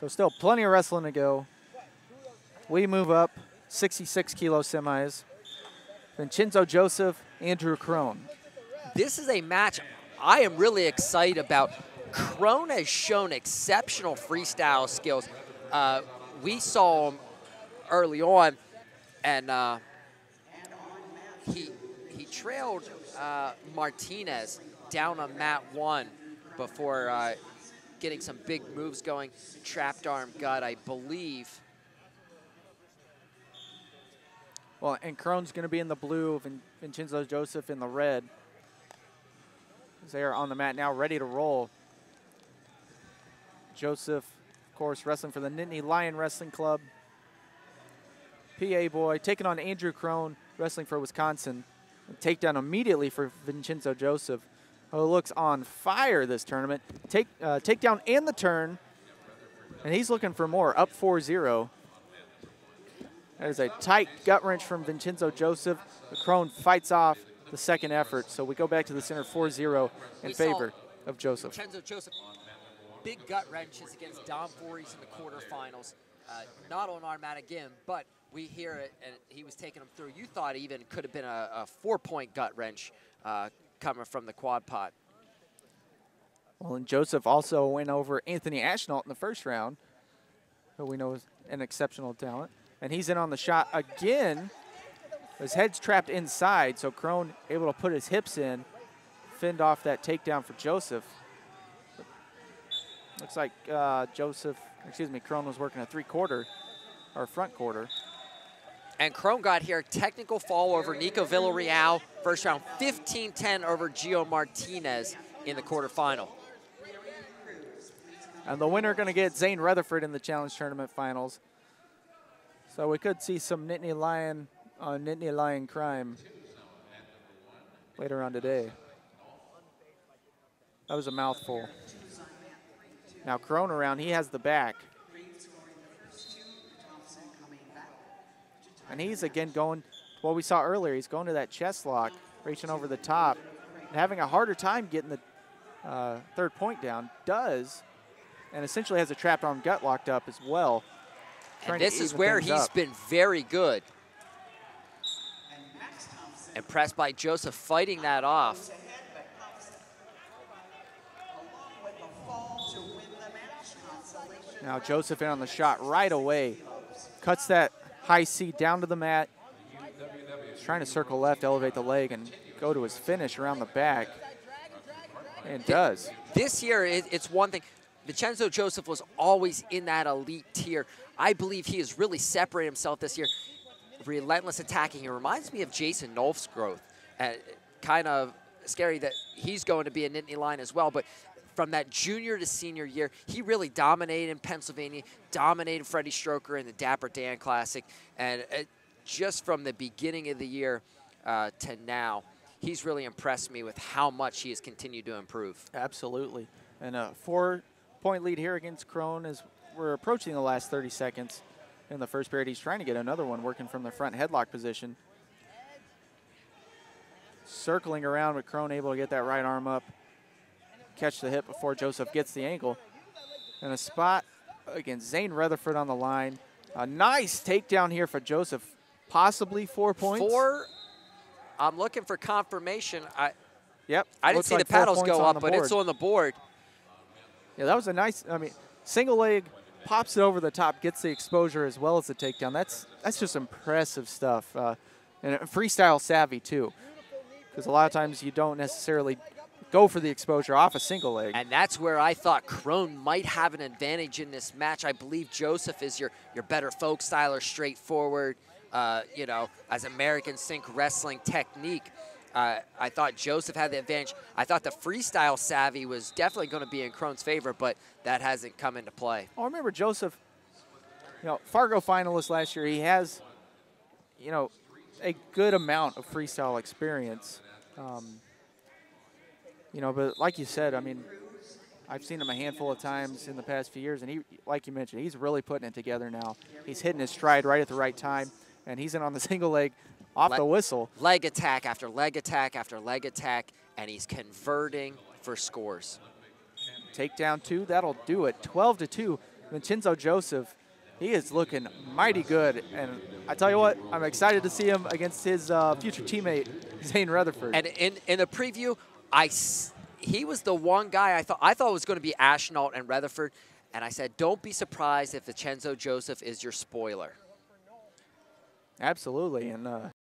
So still plenty of wrestling to go. We move up 66 kilo semis. Vincenzo Joseph, Andrew Crone. This is a match I am really excited about. Crone has shown exceptional freestyle skills. We saw him early on, and he trailed Martinez down on mat 1 before getting some big moves going. Trapped arm gut, I believe. Well, and Crone's going to be in the blue, Vincenzo Joseph in the red. They are on the mat now, ready to roll. Joseph, of course, wrestling for the Nittany Lion Wrestling Club. PA boy taking on Andrew Crone, wrestling for Wisconsin. A takedown immediately for Vincenzo Joseph, who looks on fire this tournament. Takedown and the turn, and he's looking for more, up 4-0. That is a tight gut wrench from Vincenzo Joseph. The Crone fights off the second effort, so we go back to the center 4-0 in favor of Joseph. Vincenzo Joseph, big gut wrenches against Dom Voorhees in the quarterfinals. Not on our mat again, but we hear it, and he was taking him through. You thought even could have been a 4-point gut wrench coming from the quad pot. Well, and Joseph also went over Anthony Ashnault in the first round, who we know is an exceptional talent. And he's in on the shot again. His head's trapped inside, so Crone able to put his hips in, fend off that takedown for Joseph. Looks like Crone was working a three-quarter, or front quarter. And Crone got here, technical fall over Nico Villarreal, first round, 15-10 over Gio Martinez in the quarterfinal. And the winner going to get Zane Rutherford in the Challenge Tournament Finals. So we could see some Nittany Lion crime later on today. That was a mouthful. Now Crone around, he has the back. And he's again going, what we saw earlier, he's going to that chest lock, reaching over the top, and having a harder time getting the third point down. And essentially has a trapped arm gut locked up as well. And this is where he's been very good. Impressed by Joseph fighting that off. Now Joseph in on the shot right away. Cuts that high C down to the mat. He's trying to circle left, elevate the leg, and go to his finish around the back. And does. This year, it's one thing. Vincenzo Joseph was always in that elite tier. I believe he has really separated himself this year. Relentless attacking. He reminds me of Jason Nolf's growth. Kind of scary that he's going to be a Nittany Lion as well, but from that junior to senior year, he really dominated in Pennsylvania, dominated Freddie Stroker in the Dapper Dan Classic, and just from the beginning of the year to now, he's really impressed me with how much he has continued to improve. Absolutely. And a 4-point lead here against Crone as we're approaching the last 30 seconds in the first period. He's trying to get another one working from the front headlock position. Circling around with Crone able to get that right arm up, catch the hip before Joseph gets the ankle. And a spot against Zane Rutherford on the line. A nice takedown here for Joseph. Possibly 4 points. 4. I'm looking for confirmation. Yep. I didn't see the paddles go up, but it's on the board. Yeah, that was a nice, single leg, pops it over the top, gets the exposure as well as the takedown. That's just impressive stuff. And freestyle savvy, too. Because a lot of times you don't necessarily go for the exposure off a single leg. And that's where I thought Crone might have an advantage in this match. I believe Joseph is your better folk styler, straightforward, as American Sink wrestling technique. I thought Joseph had the advantage. I thought the freestyle savvy was definitely going to be in Crone's favor, but that hasn't come into play. Oh, remember Joseph, Fargo finalist last year. He has, a good amount of freestyle experience. But like you said, I've seen him a handful of times in the past few years, and he, like you mentioned, he's really putting it together now. He's hitting his stride right at the right time, and he's in on the single leg off the whistle. Leg attack after leg attack after leg attack, and he's converting for scores. Takedown 2, that'll do it. 12-2 Vincenzo Joseph, he is looking mighty good. And I tell you what, I'm excited to see him against his future teammate, Zane Rutherford. And in the preview, he was the one guy I thought it was going to be Ashnault and Rutherford. And I said, don't be surprised if Vincenzo Joseph is your spoiler. Absolutely. And